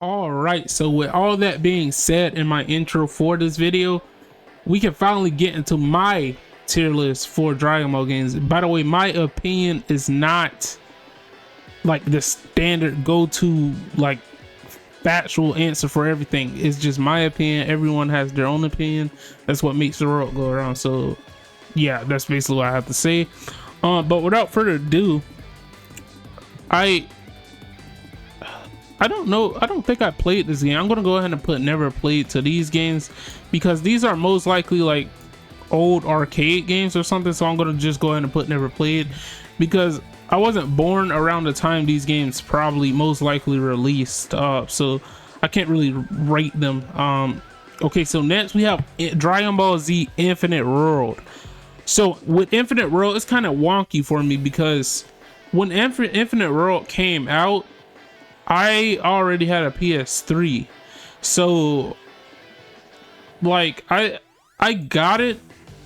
All right, so with all that being said in my intro for this video, we can finally get into my tier list for Dragon Ball games. By the way, my opinion is not like the standard go-to like factual answer for everything. It's just my opinion. Everyone has their own opinion. That's what makes the world go around. So yeah, that's basically what I have to say. But without further ado, I don't know. I don't think I played this game. I'm gonna go ahead and put never played to these games because these are most likely like old arcade games or something. So I'm gonna just go ahead and put never played because I wasn't born around the time these games probably most likely released. So I can't really rate them. Okay, so next we have Dragon Ball Z Infinite World. So with Infinite World, it's kind of wonky for me because when Infinite World came out, I already had a PS3, so like I got it,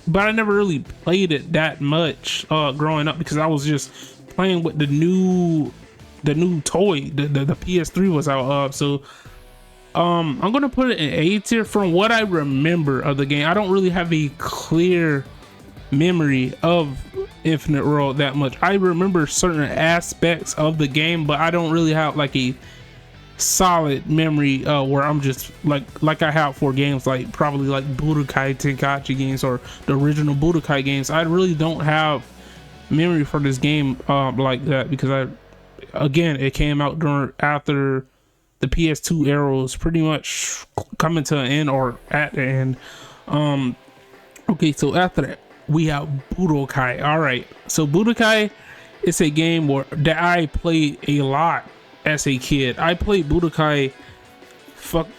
but I never really played it that much growing up because I was just playing with the new toy. The PS3 was out of. So I'm gonna put it in A tier from what I remember of the game. I don't really have a clear memory of Infinite World that much. I remember certain aspects of the game, but I don't really have like a solid memory where I'm just like I have for games like probably like Budokai Tenkaichi games or the original Budokai games. I really don't have memory for this game like that because again it came out after the PS2 era was pretty much coming to an end or at the end. Okay, so after that we have Budokai. All right, so Budokai is a game that I played a lot as a kid. I played Budokai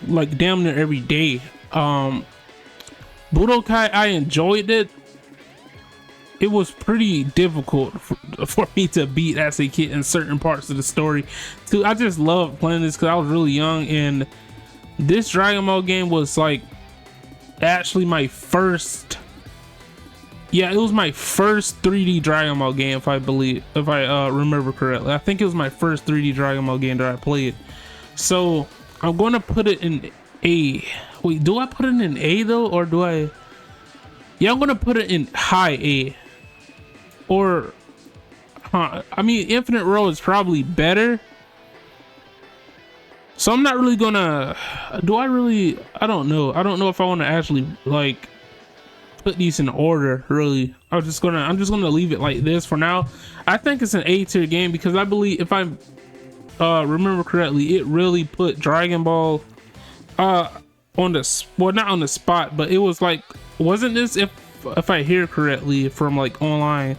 like damn near every day. Budokai, I enjoyed it. It was pretty difficult for me to beat as a kid in certain parts of the story too. I just loved playing this because I was really young, and this Dragon Ball game was like actually my first. Yeah, it was my first 3D Dragon Ball game, if I remember correctly. I think it was my first 3D Dragon Ball game that I played. So I'm going to put it in A. Wait, do I put it in A though, or do I? Yeah, I'm going to put it in high A. Or, I mean, Infinite World is probably better. So I'm not really gonna. I don't know. I don't know if I want to actually like put these in order. Really, I'm just gonna leave it like this for now. I think it's an A tier game because I believe, if I remember correctly, it really put Dragon Ball on the, well, not on the spot, but it was like, wasn't this, if I hear correctly from like online,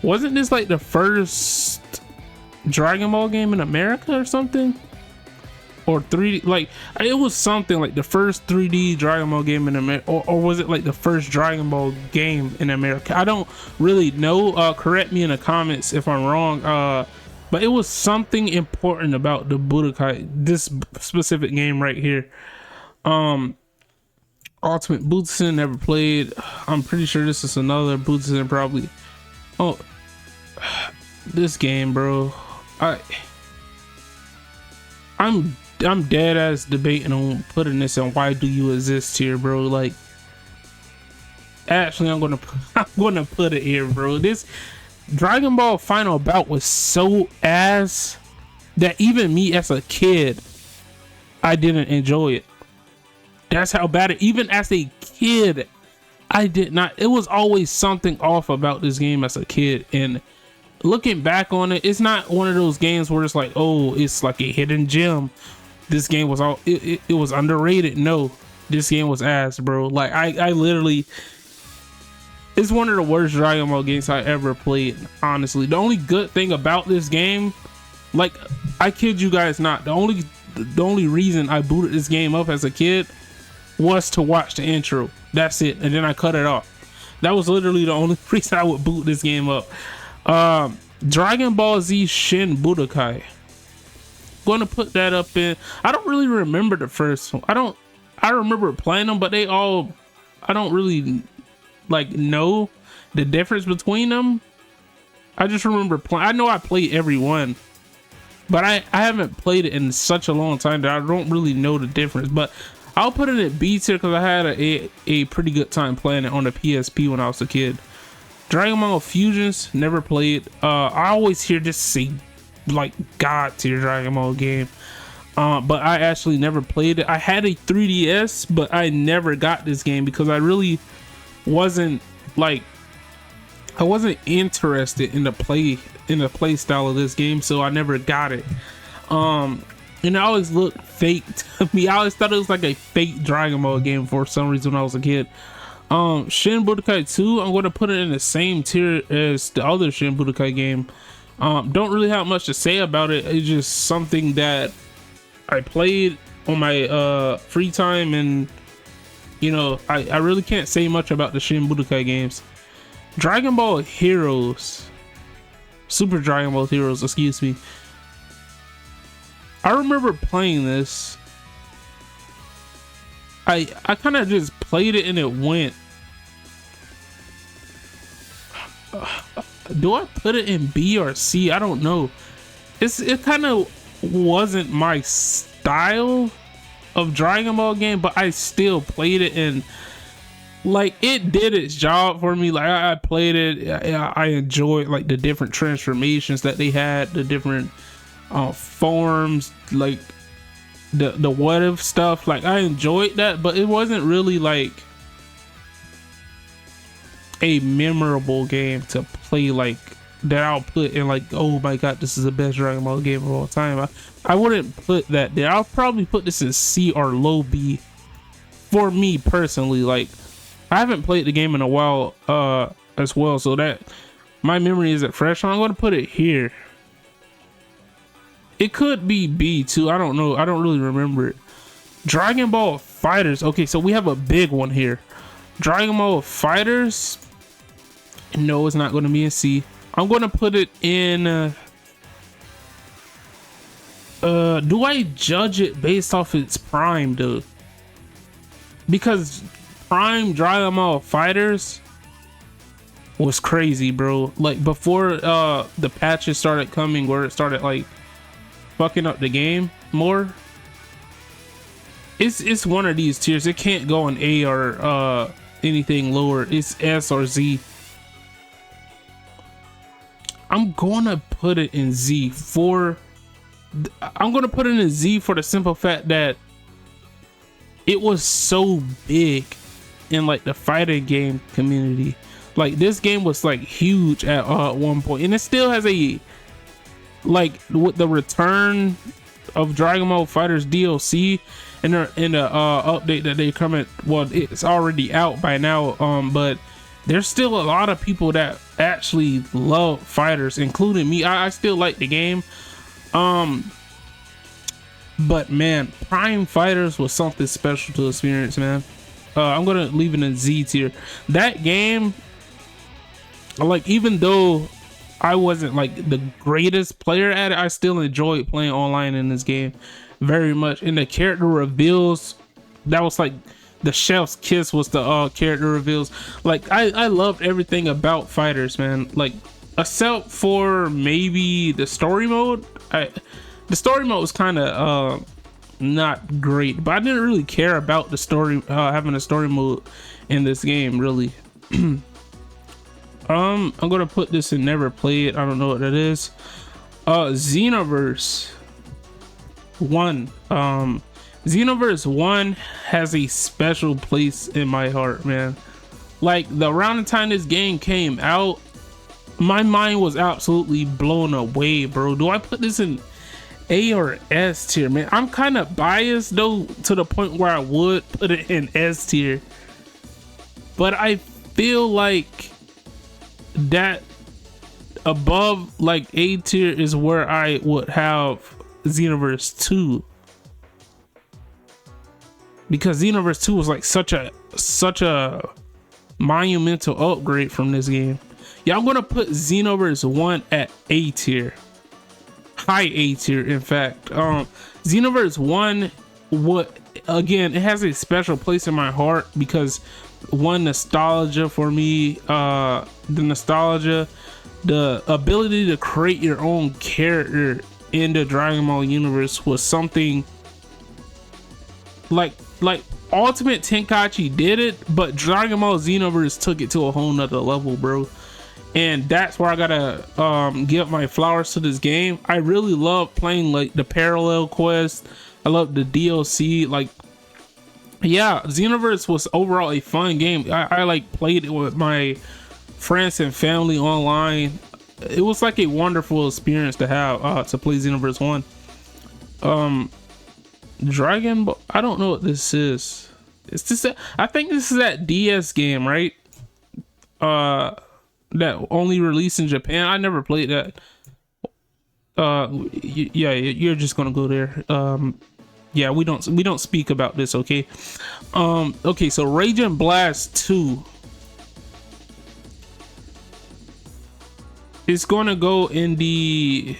wasn't this like the first Dragon Ball game in America or something? Or 3D, like it was something like the first 3D Dragon Ball game in America, or was it like the first Dragon Ball game in America? I don't really know. Correct me in the comments if I'm wrong. But it was something important about the Budokai, this specific game right here. Ultimate Butsusen, never played. I'm pretty sure this is another Butsusen probably. Oh, this game, bro. I'm dead ass debating on putting this in Why Do You Exist here, bro. Like, actually, I'm gonna put it here, bro. This Dragon Ball Final Bout was so ass that even me as a kid, I didn't enjoy it. That's how bad it. Even as a kid, I did not. It was always something off about this game as a kid, and looking back on it, it's not one of those games where it's like, oh, it's like a hidden gem. This game was it was underrated. No, this game was ass, bro. Like I literally, it's one of the worst Dragon Ball games I ever played, honestly. The only good thing about this game, like, I kid you guys not, the only reason I booted this game up as a kid was to watch the intro. That's it, and then I cut it off. That was literally the only reason I would boot this game up. Dragon Ball Z Shin Budokai, gonna put that up in. I don't really remember the first one. I remember playing them, but I don't really like know the difference between them. I just remember playing. I know I played every one, but I haven't played it in such a long time that I don't really know the difference. But I'll put it in B tier because I had a pretty good time playing it on the PSP when I was a kid. Dragon Ball Fusions, never played. I always hear this say like God tier Dragon Ball game. But I actually never played it. I had a 3DS, but I never got this game because I really wasn't like, I wasn't interested in the play style of this game, so I never got it. And it always looked fake to me. I always thought it was like a fake Dragon Ball game for some reason when I was a kid. Shin Budokai 2, I'm going to put it in the same tier as the other Shin Budokai game. Don't really have much to say about it. It's just something that I played on my free time, and you know, I really can't say much about the Shin Budokai games. Dragon Ball Heroes, Super Dragon Ball Heroes, excuse me. I remember playing this. I kind of just played it and it went. Do I put it in B or C? I don't know. It kind of wasn't my style of Dragon Ball game, but I still played it, and like it did its job for me. Like I played it, I enjoyed like the different transformations that they had, the different forms, like the what if stuff. Like I enjoyed that, but it wasn't really like a memorable game to play, like that I'll put in like, oh my god, this is the best Dragon Ball game of all time. I wouldn't put that there. I'll probably put this in C or low B for me personally. Like I haven't played the game in a while as well, so that my memory isn't fresh. I'm going to put it here. It could be B too, I don't know, I don't really remember it. Dragon Ball Fighters, okay, so we have a big one here. Dragon Ball Fighters, no, it's not going to be in C. I'm going to put it in do I judge it based off its prime though? Because prime Dragon Ball Fighters was crazy, bro. Like before the patches started coming where it started like fucking up the game more. It's one of these tiers. It can't go in A or anything lower. It's S or Z. I'm gonna put it in Z for I'm gonna put it in Z for the simple fact that it was so big in like the fighting game community. Like this game was like huge at one point, and it still has a, like with the return of Dragon Ball Fighters DLC and in the update that they come at, well, it's already out by now, but there's still a lot of people that actually love fighters, including me. I still like the game, but man, Prime Fighters was something special to experience, man. I'm gonna leave it in Z tier. That game, like, even though I wasn't like the greatest player at it, I still enjoyed playing online in this game very much. And the character reveals, that was like the chef's kiss, was the character reveals. Like I loved everything about Fighters, man. Like except for maybe the story mode. The story mode was kind of not great, but I didn't really care about the story, having a story mode in this game, really. I'm gonna put this in never played. I don't know what that is. Xenoverse 1. Xenoverse 1 has a special place in my heart, man. Like around the time this game came out, my mind was absolutely blown away, bro. Do I put this in A or S tier, man? I'm kind of biased though, to the point where I would put it in S tier, but I feel like that above like A tier is where I would have Xenoverse 2, because Xenoverse 2 was like such a monumental upgrade from this game. Yeah, I'm gonna put Xenoverse 1 at A tier, high A tier, in fact. Xenoverse 1, what again, it has a special place in my heart because one, nostalgia for me, the nostalgia, the ability to create your own character in the Dragon Ball universe was something like Ultimate Tenkaichi did it, but Dragon Ball Xenoverse took it to a whole nother level, bro. And that's where I gotta give my flowers to this game. I really love playing like the parallel quest. I love the DLC. Like, yeah, Xenoverse was overall a fun game. I like played it with my friends and family online. It was like a wonderful experience to have to play Xenoverse 1. Dragon Ball, I don't know what this is. It's just I think this is that DS game, right? That only released in Japan. I never played that. Yeah, you're just gonna go there. Yeah, we don't speak about this, okay? Okay, so Raging Blast 2 is gonna go in the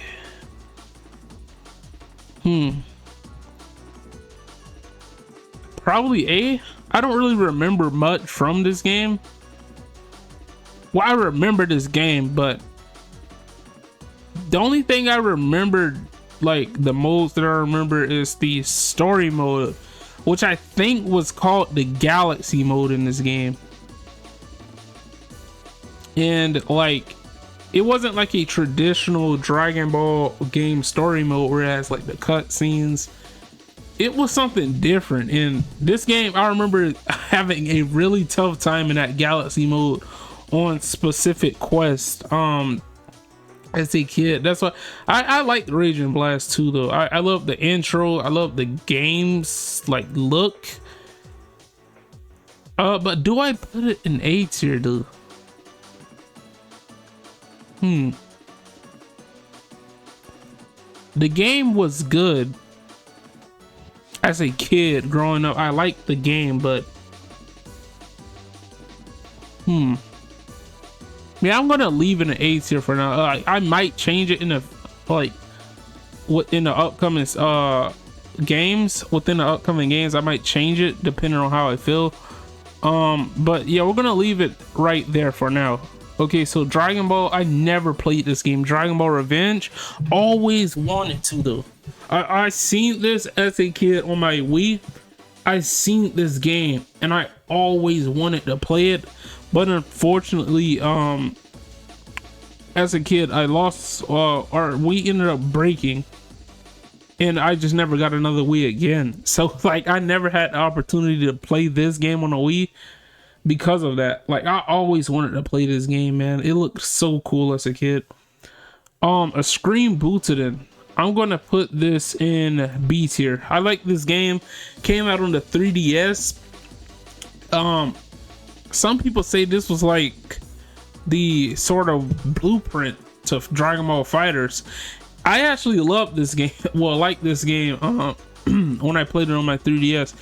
probably A. I don't really remember much from this game. Well, I remember this game, but the only thing I remembered, like the most that I remember, is the story mode, which I think was called the Galaxy mode in this game. And like, it wasn't like a traditional Dragon Ball game story mode where it has like the cutscenes. It was something different. In this game, I remember having a really tough time in that Galaxy mode on specific quests as a kid. That's why I like Raging Blast 2 though. I love the intro. I love the game's like look. But do I put it in A tier though? The game was good as a kid growing up. I liked the game, but yeah, I'm gonna leave it an A tier for now. I might change it in the upcoming games. Within the upcoming games, I might change it depending on how I feel. But yeah, we're gonna leave it right there for now. Okay, so Dragon Ball, I never played this game. Dragon Ball Revenge, always wanted to though. I seen this as a kid on my Wii. I seen this game and I always wanted to play it, but unfortunately, as a kid, I lost, or we ended up breaking, and I just never got another Wii again. So like, I never had the opportunity to play this game on a Wii because of that. Like, I always wanted to play this game, man. It looked so cool as a kid. A Scream Butoden, I'm gonna put this in B tier. I like this game. Came out on the 3DS. Some people say this was like the sort of blueprint to Dragon Ball FighterZ. I actually love this game. Well, I like this game when I played it on my 3DS.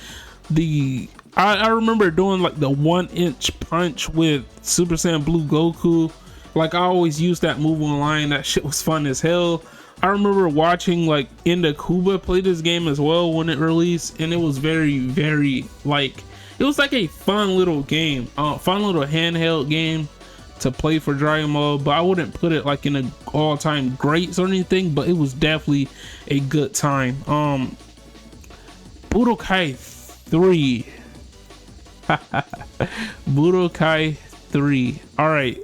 I remember doing like the 1-inch punch with Super Saiyan Blue Goku. Like, I always used that move online. That shit was fun as hell. I remember watching like Enda Kuba play this game as well when it released, and it was very, very like, it was like a fun little game, fun little handheld game to play for Dragon Ball. But I wouldn't put it like in a all-time greats or anything, but it was definitely a good time. Budokai 3. Budokai 3. All right,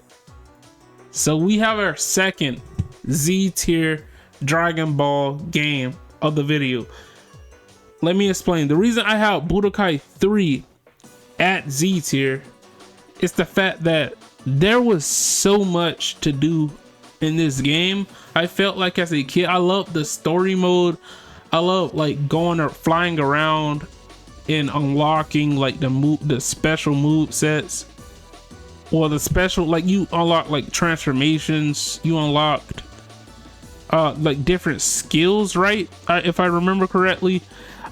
so we have our second Z tier Dragon Ball game of the video. Let me explain. The reason I have Budokai 3 at Z tier is the fact that there was so much to do in this game. I felt like as a kid, I loved the story mode. I love like going or flying around and unlocking like the special move sets, or the special, like, you unlock like transformations, you unlocked like different skills, right? If I remember correctly.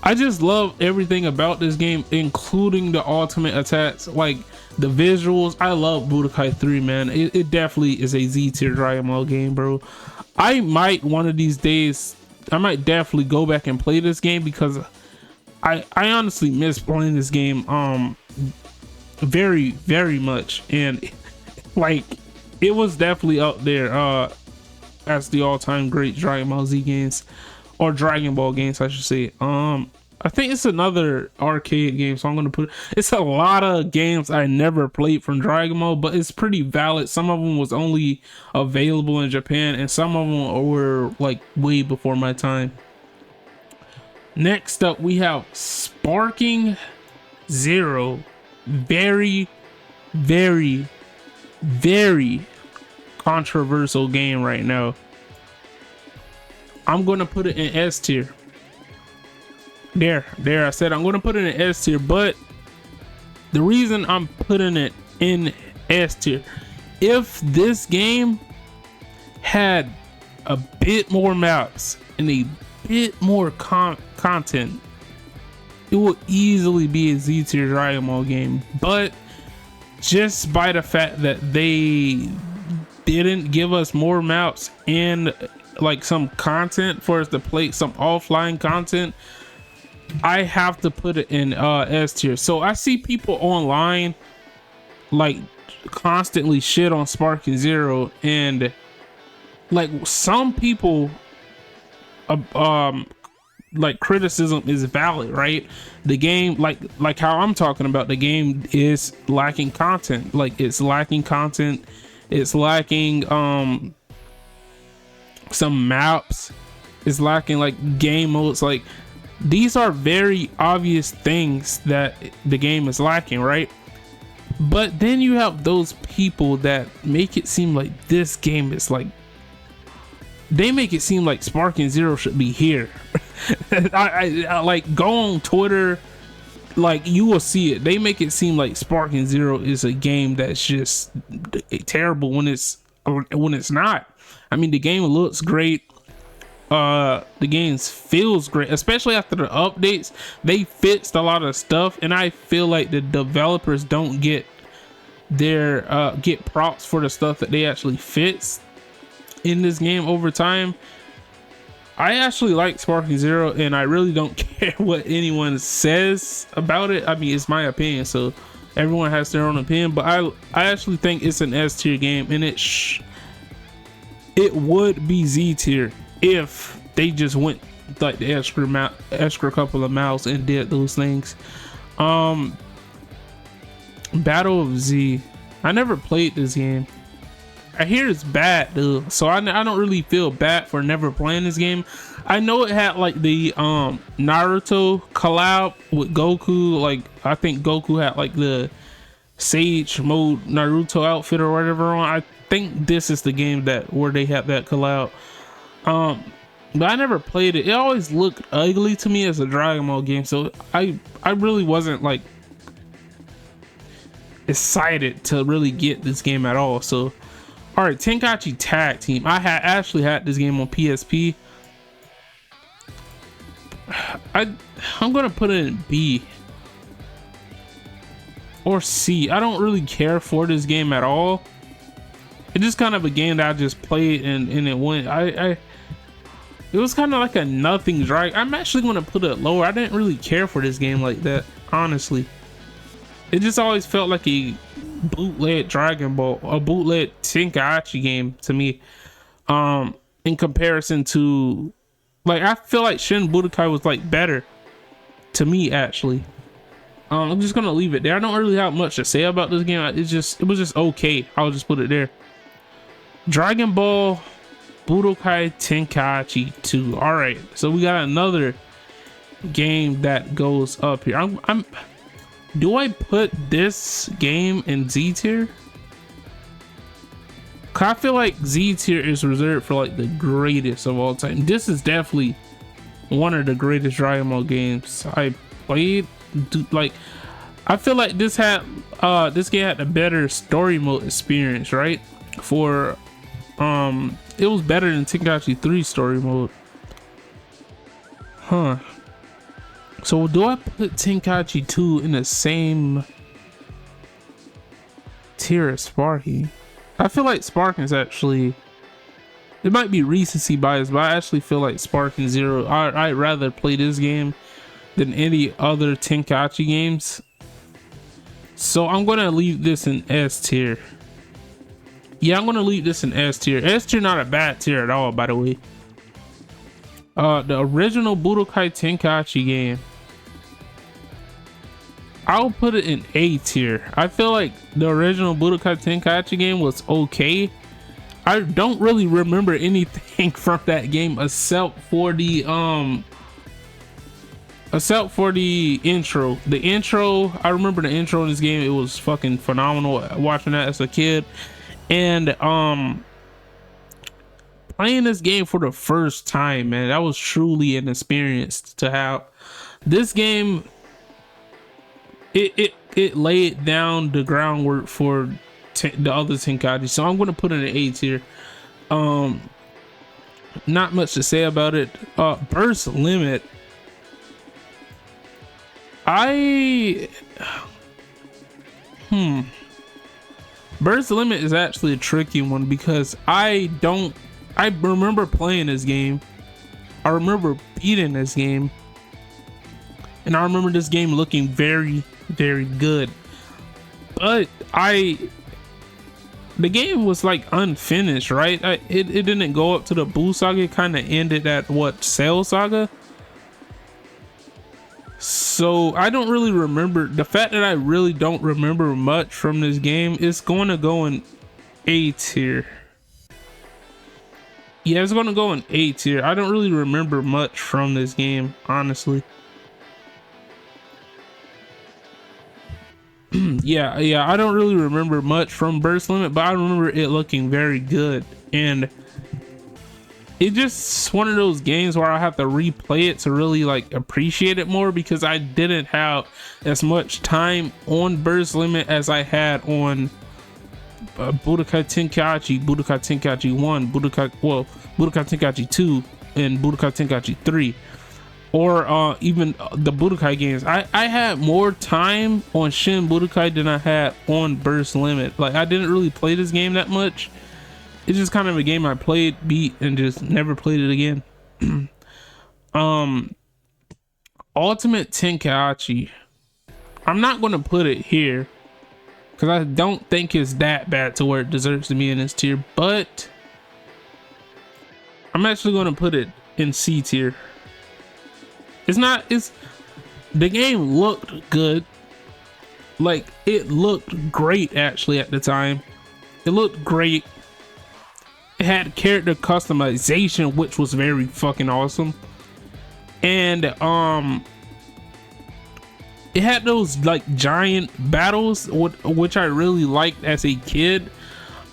I just love everything about this game, including the ultimate attacks, like the visuals. I love Budokai 3, man. It definitely is a Z tier Dragon Ball game, bro. I might one of these days, I might definitely go back and play this game, because I honestly miss playing this game very, very much. And like, it was definitely up there. as the all-time great Dragon Ball Z games, or Dragon Ball games, I should say. I think it's another arcade game, so I'm gonna put it's a lot of games I never played from Dragon Ball, but it's pretty valid. Some of them was only available in Japan, and some of them were like way before my time. Next up, we have Sparking Zero. Very, very, very controversial game right now. I'm gonna put it in S tier. There, I said I'm gonna put it in S tier, but the reason I'm putting it in S tier, if this game had a bit more maps and a bit more content, it would easily be a Z tier Dragon Ball game. But just by the fact that they didn't give us more maps and like some content for us to play, some offline content, I have to put it in S tier. So I see people online like constantly shit on Sparking Zero, and like some people like criticism is valid, right? The game, like how I'm talking about, the game is lacking content. Like it's lacking content, it's lacking some maps, it's lacking like game modes. Like these are very obvious things that the game is lacking, right? But then you have those people that make it seem like this game is like, they make it seem like Sparking Zero should be here. I like go on Twitter, like you will see it. They make it seem like Sparking Zero is a game that's just terrible when it's not. I mean, the game looks great. The game feels great, especially after the updates. They fixed a lot of stuff, and I feel like the developers don't get their get props for the stuff that they actually fixed in this game over time. I actually like Sparking Zero, and I really don't care what anyone says about it. I mean, it's my opinion, so everyone has their own opinion, but I actually think it's an S tier game, and it would be Z tier if they just went like the extra couple of miles and did those things. Battle of Z, I never played this game. I hear it's bad though, so I don't really feel bad for never playing this game. I know it had like the Naruto collab with Goku. Like I think Goku had like the Sage Mode Naruto outfit or whatever on. I think this is the game where they had that collab. But I never played it. It always looked ugly to me as a Dragon Ball game, so I really wasn't like excited to really get this game at all. So all right, Tenkaichi Tag Team. I actually had this game on PSP. I'm gonna put it in B or C. I don't really care for this game at all. It's just kind of a game that I just played and it went. It was kind of like a nothing drag. I'm actually gonna put it lower. I didn't really care for this game like that, honestly. It just always felt like a bootleg Dragon Ball, a bootleg Tenkaichi game to me. In comparison to, like, I feel like Shin Budokai was like better to me actually. I'm just gonna leave it there. I don't really have much to say about this game. It was just okay. I'll just put it there. Dragon Ball Budokai Tenkaichi 2. All right, so we got another game that goes up here. Do I put this game in Z tier? I feel like Z tier is reserved for like the greatest of all time. This is definitely one of the greatest Dragon Ball games I played. Like, I feel like this game had a better story mode experience, right? For it was better than Tenkaichi 3 story mode. Huh. So do I put Tenkaichi 2 in the same tier as Sparking? I feel like Sparking is actually, it might be recency bias, but I actually feel like Sparking Zero, I'd rather play this game than any other Tenkaichi games. So I'm gonna leave this in S tier. Yeah, I'm gonna leave this in S tier. S tier not a bad tier at all, by the way. The original Budokai Tenkaichi game, I'll put it in A tier. I feel like the original Budokai Tenkaichi game was okay. I don't really remember anything from that game except for the intro. The intro, I remember the intro in this game. It was fucking phenomenal watching that as a kid. And playing this game for the first time, man, that was truly an experience to have. This game, it laid down the groundwork for the other Tenkaichi, so I'm gonna put it in A tier. Not much to say about it. Burst Limit, Burst Limit is actually a tricky one because I remember playing this game, I remember beating this game, and I remember this game looking very, very good, but the game was like unfinished, right? It didn't go up to the Buu Saga. It kind of ended at what, Cell Saga? So I don't really remember. The fact that I really don't remember much from this game is going to go in A tier. Yeah, it's going to go in A tier. I don't really remember much from this game, honestly. yeah, I don't really remember much from Burst Limit, but I remember it looking very good, and it just one of those games where I have to replay it to really like appreciate it more, because I didn't have as much time on Burst Limit as I had on Budokai Tenkaichi, Budokai Tenkaichi 1, Budokai Tenkaichi 2, and Budokai Tenkaichi 3. Or even the Budokai games. I had more time on Shin Budokai than I had on Burst Limit. Like, I didn't really play this game that much. It's just kind of a game I played, beat, and just never played it again. Ultimate Tenkaichi, I'm not going to put it here because I don't think it's that bad to where it deserves to be in this tier, but I'm actually going to put it in C tier. The game looked good. Like, it looked great actually at the time. It looked great. It had character customization, which was very fucking awesome. And it had those like giant battles, which I really liked as a kid.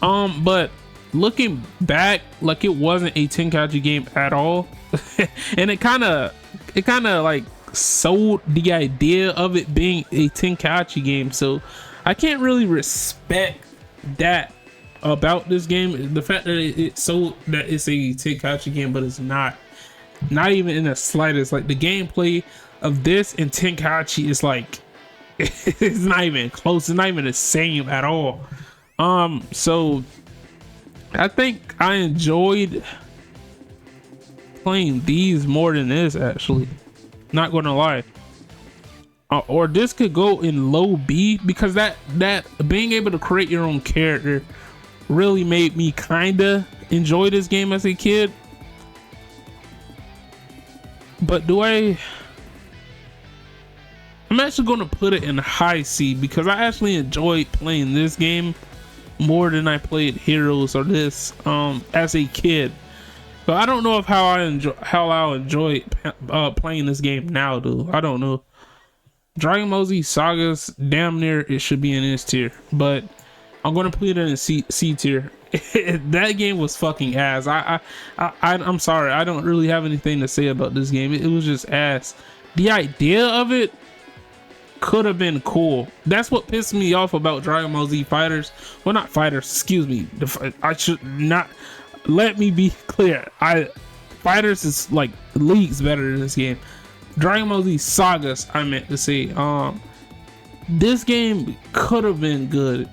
But looking back, like, it wasn't a Tenkaichi game at all. And it kind of like sold the idea of it being a Tenkaichi game, so I can't really respect that about this game. The fact that it sold that it's a Tenkaichi game, but it's not even in the slightest. Like, the gameplay of this and Tenkaichi is like it's not even close. It's not even the same at all. So I think I enjoyed playing these more than this, actually, not gonna lie. Or this could go in low B, because that being able to create your own character really made me kinda enjoy this game as a kid. But I'm actually gonna put it in high C, because I actually enjoyed playing this game more than I played Heroes or this as a kid. But I don't know if how I'll enjoy playing this game now, though. I don't know. Dragon Ball Z Sagas, damn near it should be in this tier, but I'm gonna put it in C tier. That game was fucking ass. I'm sorry, I don't really have anything to say about this game. It was just ass. The idea of it could have been cool. That's what pissed me off about Dragon Ball Z Fighters. Well, not Fighters, excuse me. I should not. Let me be clear. Fighters is like leagues better than this game. Dragon Ball Z Sagas, I meant to say. This game could have been good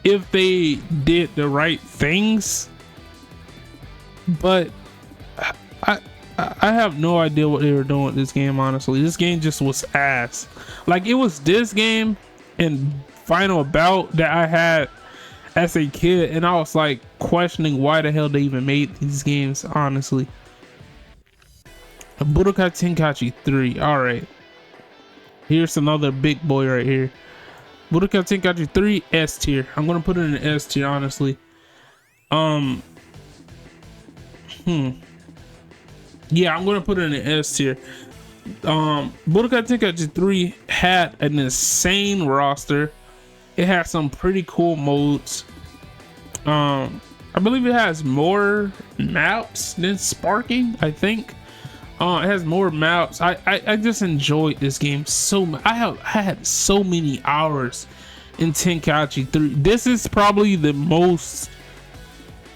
if they did the right things, but I have no idea what they were doing with this game, honestly. This game just was ass. Like, it was this game and Final Bout that I had as a kid, and I was like questioning why the hell they even made these games, honestly. Budokai Tenkaichi 3. All right, here's another big boy right here. Budokai Tenkaichi 3 S tier. I'm gonna put it in the S tier, honestly. Yeah, I'm gonna put it in the S tier. Budokai Tenkaichi 3 had an insane roster. It had some pretty cool modes. I believe it has more maps than Sparking, I think. It has more maps. I just enjoyed this game so much. I had so many hours in Tenkaichi 3. This is probably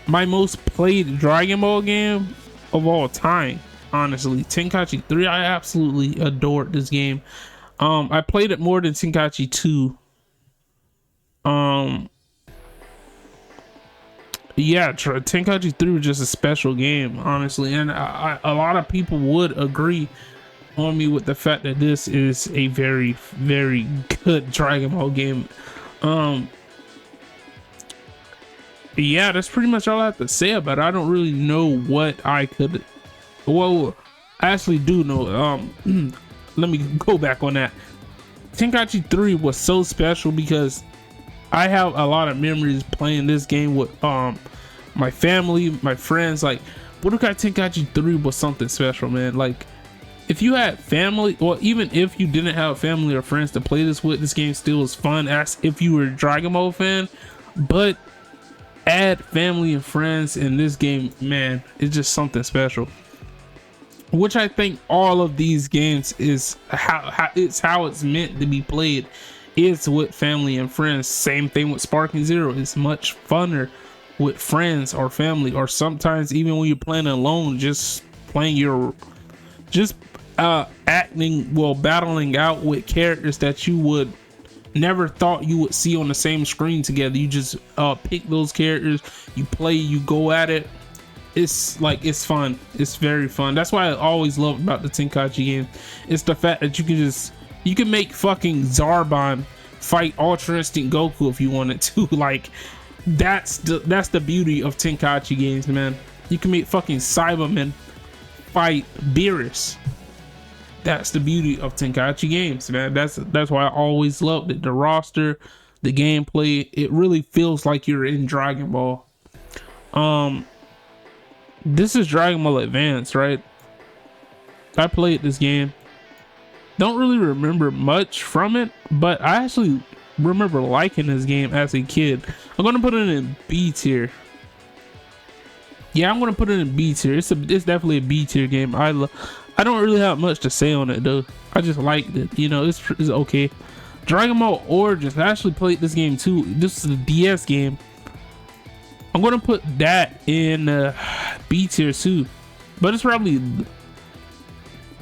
my most played Dragon Ball game of all time, honestly. Tenkaichi 3, I absolutely adored this game. I played it more than Tenkaichi 2. Yeah, Tenkaichi 3 was just a special game, honestly, and a lot of people would agree on me with the fact that this is a very, very good Dragon Ball game. Yeah, that's pretty much all I have to say about it. I don't really know what I could. Well, I actually do know. Let me go back on that. Tenkaichi 3 was so special because I have a lot of memories playing this game with my family, my friends. Like, Budokai Tenkaichi 3 was something special, man. Like, if you had family, or even if you didn't have family or friends to play this with, this game still was fun as if you were a Dragon Ball fan. But add family and friends in this game, man, it's just something special. Which I think all of these games is how it's meant to be played. Is with family and friends. Same thing with Sparking Zero. It's much funner with friends or family, or sometimes even when you're playing alone, just playing battling out with characters that you would never thought you would see on the same screen together. You just pick those characters, you play, you go at it. It's fun. It's very fun. That's why I always loved about the Tenkaichi game. It's the fact that you can make fucking Zarbon fight Ultra Instinct Goku if you wanted to. Like, that's the beauty of Tenkaichi games, man. You can make fucking Cyberman fight Beerus. That's the beauty of Tenkaichi games, man. That's why I always loved it. The roster, the gameplay, it really feels like you're in Dragon Ball. This is Dragon Ball Advance, right? I played this game. Don't really remember much from it, but I actually remember liking this game as a kid. I'm gonna put it in B tier. Yeah, I'm gonna put it in B tier. It's definitely a B tier game. I don't really have much to say on it though. I just liked it. You know, it's okay. Dragon Ball Origins. I actually played this game too. This is a DS game. I'm gonna put that in B tier too, but it's probably.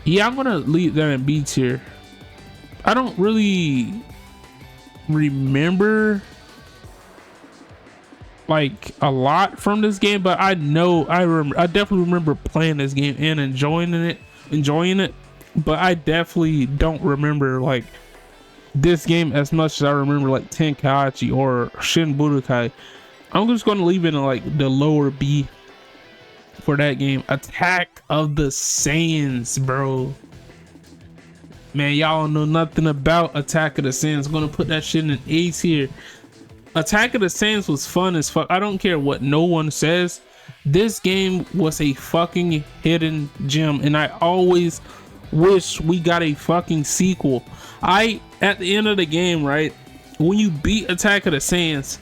Yeah, I'm gonna leave that in B tier. I don't really remember like a lot from this game, but I definitely remember playing this game and enjoying it. But I definitely don't remember like this game as much as I remember like Tenkaichi or Shin Budokai. I'm just gonna leave it in like the lower B for that game. Attack of the Saiyans, bro. Man, y'all don't know nothing about Attack of the Saiyans. I'm gonna put that shit in an A tier. Attack of the Saiyans was fun as fuck. I don't care what no one says. This game was a fucking hidden gem, and I always wish we got a fucking sequel. At the end of the game, right, when you beat Attack of the Saiyans,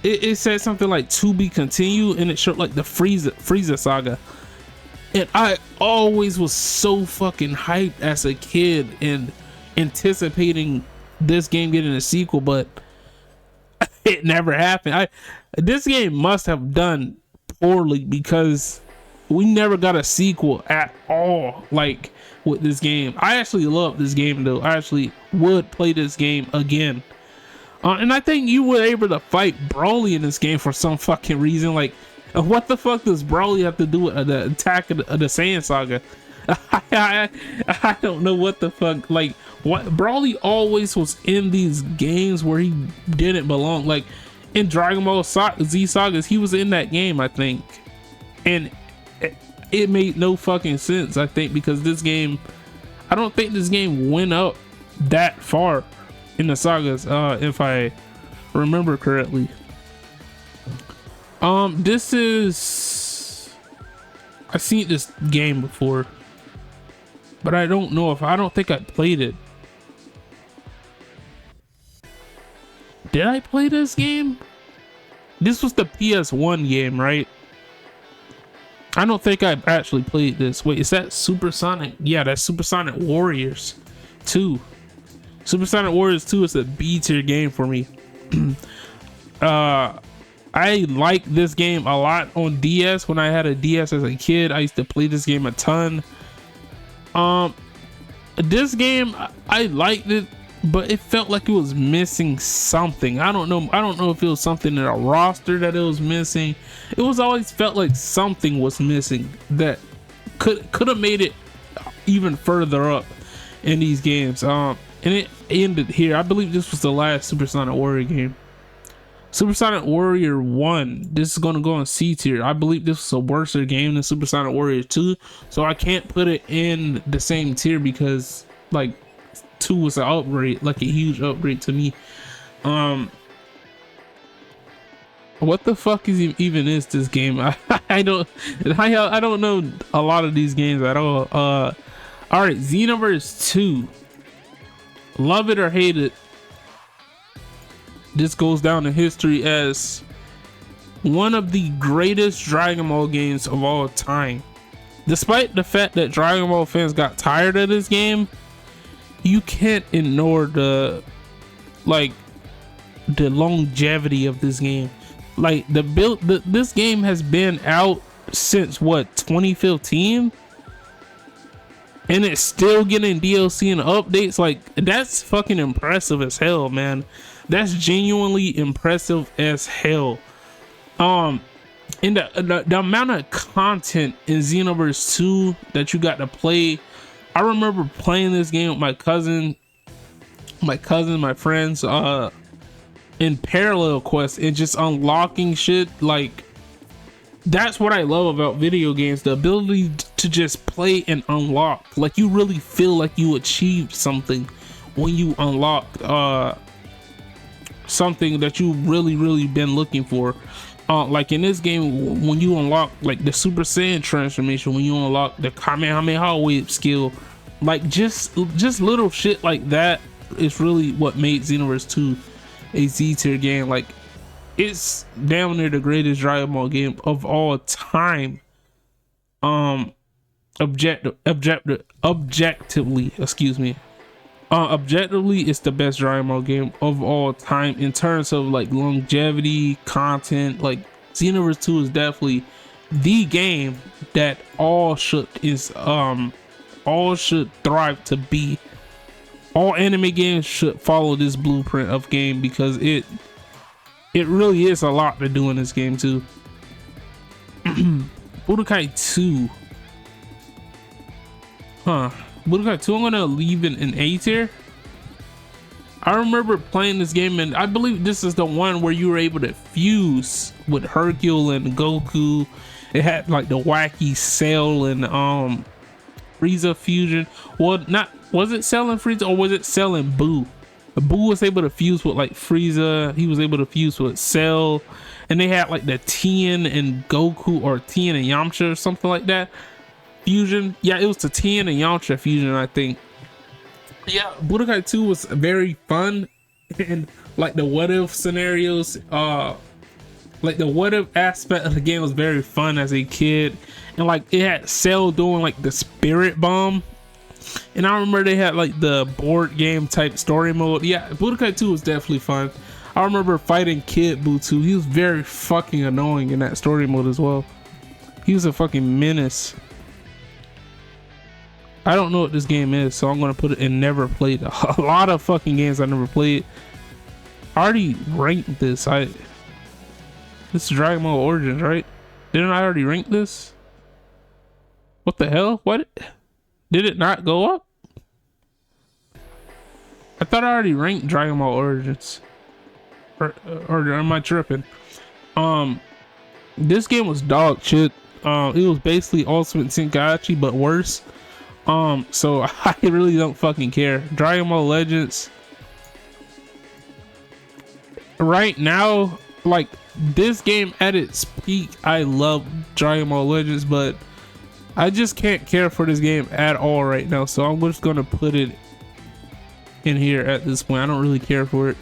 it said something like to be continued, and it showed like the Frieza saga. And I always was so fucking hyped as a kid and anticipating this game getting a sequel, but it never happened. This game must have done poorly because we never got a sequel at all. Like with this game, I actually love this game though. I actually would play this game again. And I think you were able to fight Broly in this game for some fucking reason. Like, what the fuck does Broly have to do with the Attack of the Saiyan saga? I don't know what the fuck. Like, what Broly always was in these games where he didn't belong. Like, in Dragon Ball Z Sagas. He was in that game, I think, and it made no fucking sense, I think, because this game, I don't think this game went up that far in the sagas, if I remember correctly. This is, I've seen this game before, but I don't know if, I don't think I played it. Did I play this game? This was the PS1 game, right? I don't think I actually played this. Wait, is that Supersonic? Yeah, that's Supersonic Warriors 2. Supersonic Warriors 2 is a B tier game for me. I like this game a lot on DS. When I had a DS as a kid, I used to play this game a ton. This game, I liked it, but it felt like it was missing something. I don't know if it was something in a roster that it was missing. It was always felt like something was missing that could have made it even further up in these games. And it ended here. I believe this was the last Supersonic Warrior game. Supersonic Warrior 1, this is going to go on C tier. I believe this was a worse game than Supersonic Warrior 2, so I can't put it in the same tier because like 2 was an upgrade, like a huge upgrade to me. What the fuck is even is this game? I don't know a lot of these games at all. All right, Xenoverse 2, love it or hate it, this goes down in history as one of the greatest Dragon Ball games of all time. Despite the fact that Dragon Ball fans got tired of this game, you can't ignore the longevity of this game. Like this game has been out since what, 2015, and it's still getting DLC and updates. Like, that's fucking impressive as hell, man. That's genuinely impressive as hell. And the amount of content in Xenoverse 2 that you got to play. I remember playing this game with my friends, in parallel quests and just unlocking shit. Like, that's what I love about video games, the ability to just play and unlock. Like, you really feel like you achieved something when you unlock something that you really been looking for. Like in this game, when you unlock like the Super Saiyan transformation, when you unlock the Kamehameha wave skill, like just little shit like that is really what made Xenoverse 2 a Z tier game. Like, it's damn near the greatest Dragon Ball game of all time. Objectively, excuse me. Objectively, it's the best Dragon Ball game of all time in terms of like longevity, content. Like, Xenoverse 2 is definitely the game that all should thrive to be. All anime games should follow this blueprint of game because it really is a lot to do in this game too. Budokai 2. Budokai 2, I'm gonna leave it in A tier. I remember playing this game, and I believe this is the one where you were able to fuse with Hercule and Goku. It had like the wacky Cell and Frieza fusion. Well, not, was it Cell and Frieza, or was it Cell and Boo? Boo was able to fuse with like Frieza. He was able to fuse with Cell, and they had like the Tien and Goku, or Tien and Yamcha, or something like that fusion. Yeah, it was the Tien and Yamcha fusion, I think. Yeah, Budokai 2 was very fun, and like the what if scenarios, like the what if aspect of the game was very fun as a kid. And like it had Cell doing like the spirit bomb, and I remember they had like the board game type story mode. Yeah, Budokai 2 was definitely fun. I remember fighting Kid Buu 2. He was very fucking annoying in that story mode as well. He was a fucking menace. I don't know what this game is, so I'm gonna put it in never played. A lot of fucking games I never played. I already ranked this. This is Dragon Ball Origins, right? Didn't I already rank this? What the hell? What? Did it not go up? I thought I already ranked Dragon Ball Origins. or am I tripping? This game was dog shit. It was basically Ultimate Tenkaichi but worse. So I really don't fucking care. Dragon Ball Legends right now, like this game at its peak, I love Dragon Ball Legends, but I just can't care for this game at all right now. So I'm just gonna put it in here at this point. I don't really care for it.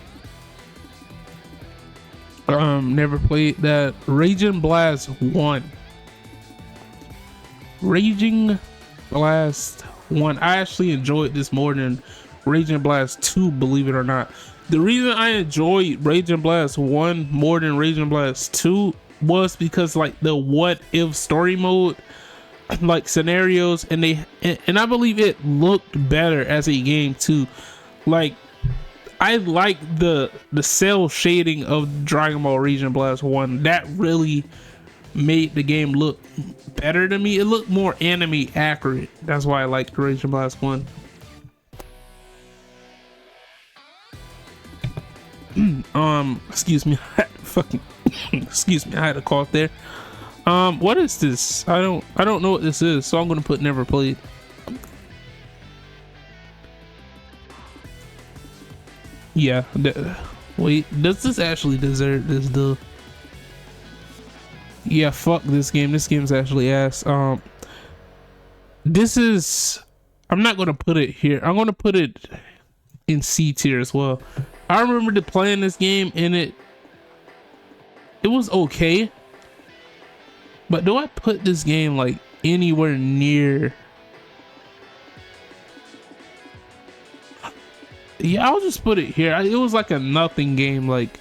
Never played that. Raging Blast 1. Raging Blast 1. I actually enjoyed this more than Raging Blast 2, believe it or not. The reason I enjoyed Raging Blast 1 more than Raging Blast 2 was because like the what if story mode, like scenarios, and I believe it looked better as a game too. Like I like the cell shading of Dragon Ball Raging Blast 1. That really made the game look better to me. It looked more anime accurate. That's why I liked Raging Blast 1. Excuse me. Fucking excuse me, I had a cough there. What is this? I don't know what this is, so I'm gonna put never played. Yeah, wait, does this actually deserve this though? Yeah, fuck this game. This game's actually ass. This is, I'm not gonna put it here. I'm gonna put it in C tier as well. I remember playing this game and it was okay. But do I put this game like anywhere near? Yeah, I'll just put it here. It was like a nothing game. Like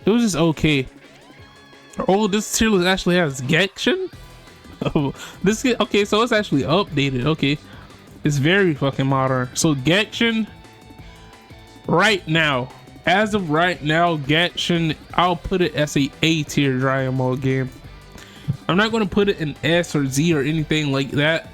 it was just okay. Oh, this tier list actually has Genshin. Oh, this okay. So it's actually updated. Okay, it's very fucking modern. So Genshin, right now, as of right now, Genshin, I'll put it as A tier Dragon Ball game. I'm not gonna put it in S or Z or anything like that.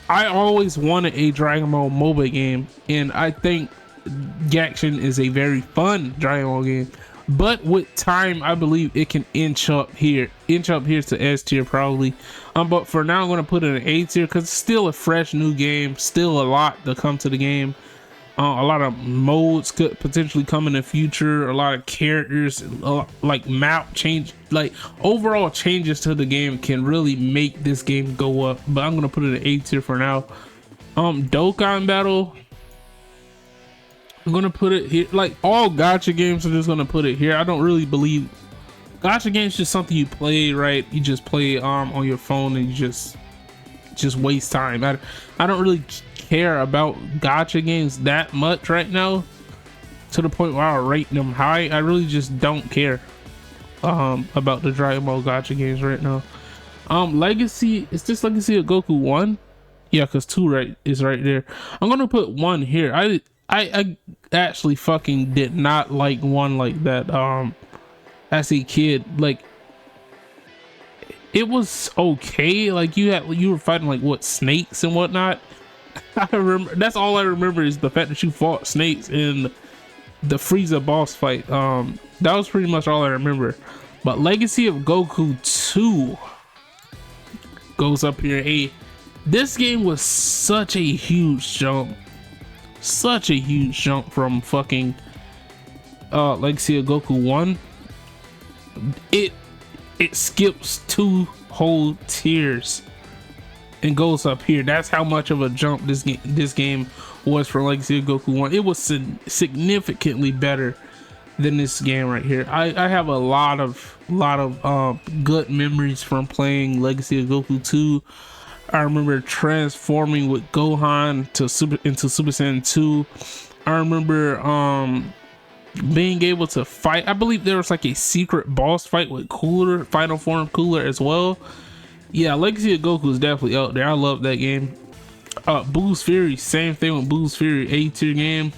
I always wanted a Dragon Ball MOBA game, and I think Genshin is a very fun Dragon Ball game. But with time, I believe it can inch up here to S tier probably. But for now, I'm gonna put it in A tier because it's still a fresh new game, still a lot to come to the game. A lot of modes could potentially come in the future, a lot of characters, like map change, like overall changes to the game can really make this game go up. But I'm gonna put it in A tier for now. Dokkan Battle, I'm gonna put it here. Like all gacha games, I'm just gonna put it here. I don't really believe gacha games is just something you play, right? You just play on your phone and you just waste time. I don't really care about gacha games that much right now, to the point where I rate them high. I really just don't care about the Dragon Ball gacha games right now. Legacy, is this Legacy of Goku 1? Yeah, because 2 is right there. I'm gonna put 1 here. I actually fucking did not like 1 like that as a kid. Like it was okay. Like you were fighting like what, snakes and whatnot. I remember, that's all I remember is the fact that you fought snakes in the Frieza boss fight. That was pretty much all I remember. But Legacy of Goku 2 goes up here. This game was such a huge jump. Such a huge jump from fucking Legacy of Goku 1. It skips 2 whole tiers and goes up here. That's how much of a jump this game was for Legacy of Goku 1. It was significantly better than this game right here. I have a lot of good memories from playing Legacy of Goku 2. I remember transforming with Gohan into Super Saiyan 2. I remember being able to fight. I believe there was like a secret boss fight with Cooler, Final Form Cooler as well. Yeah, Legacy of Goku is definitely out there. I love that game. Boo's Fury, same thing with Boo's Fury, A tier game.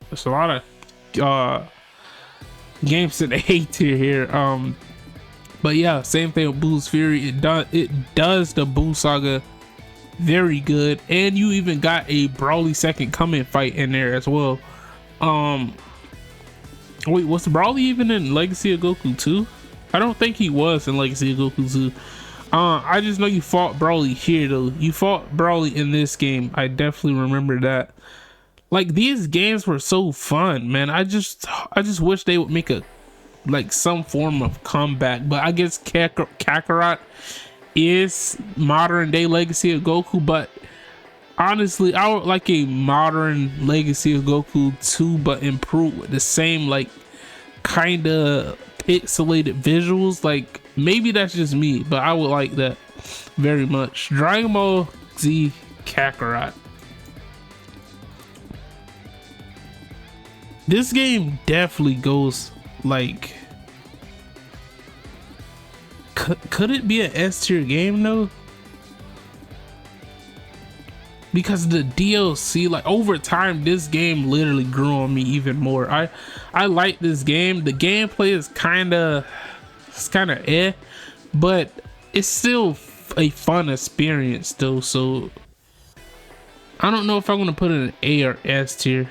There's a lot of games in the A tier here. But yeah, same thing with Boo's Fury. It does the Boo Saga very good, and you even got a Broly second coming fight in there as well. Um, wait, was Broly even in Legacy of Goku 2? I don't think he was in Legacy of Goku 2. I just know you fought Broly here though. You fought Broly in this game. I definitely remember that. Like, these games were so fun, man. I just wish they would make a like some form of comeback. But I guess Kakarot is modern day Legacy of Goku, but honestly I would like a modern Legacy of Goku 2 but improved with the same like kind of pixelated visuals. Like, maybe that's just me, but I would like that very much. Dragon Ball Z Kakarot. This game definitely goes like, could it be an S tier game though? Because the DLC, like over time, this game literally grew on me even more. I like this game. The gameplay is kind of but it's still a fun experience though. So I don't know if I'm gonna put it in A or S tier.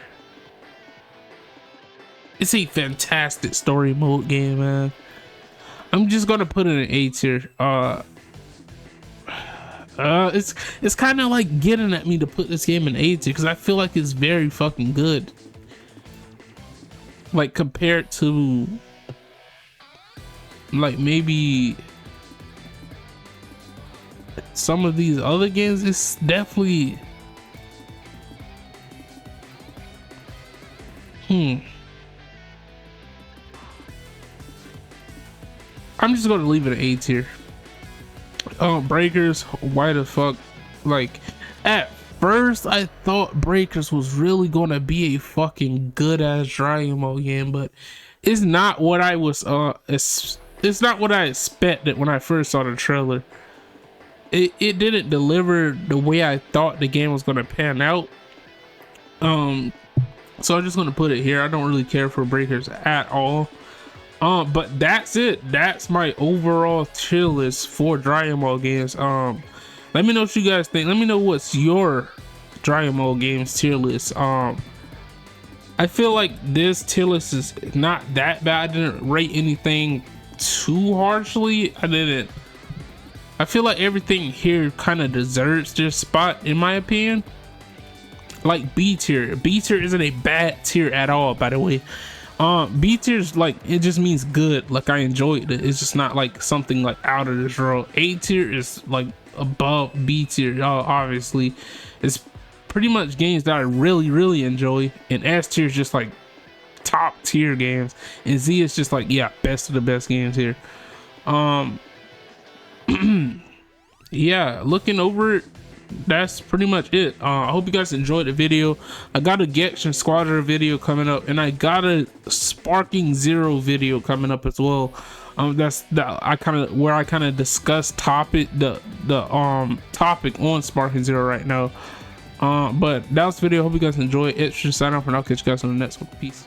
It's a fantastic story mode game, man. I'm just gonna put it in A tier. It's kind of like getting at me to put this game in A tier because I feel like it's very fucking good. Like, compared to like maybe some of these other games, it's definitely I'm just gonna leave it an A tier. Breakers, why the fuck? Like, at first I thought Breakers was really gonna be a fucking good ass Dragon Ball game, but it's not what I was it's not what I expected when I first saw the trailer. It didn't deliver the way I thought the game was gonna pan out. So I'm just gonna put it here. I don't really care for Breakers at all. But that's it. That's my overall tier list for Dragon Ball games. Let me know what you guys think. Let me know what's your Dragon Ball games tier list. I feel like this tier list is not that bad. I didn't rate anything too harshly. I feel like everything here kind of deserves their spot in my opinion. Like B tier. B tier isn't a bad tier at all, by the way. B tier is like, it just means good. Like, I enjoyed it. It's just not like something like out of this world. A tier is like above B tier. Obviously, it's pretty much games that I really enjoy, and S tier is just like top tier games, and Z is just like, yeah, best of the best games here. Yeah, looking over it, that's pretty much it. I hope you guys enjoyed the video. I got a Genshin Squadron video coming up, and I got a Sparking Zero video coming up as well. That's I kind of discuss topic the topic on Sparking Zero right now. But that was the video. Hope you guys enjoyed it. Should sign off, and I'll catch you guys on the next one. Peace.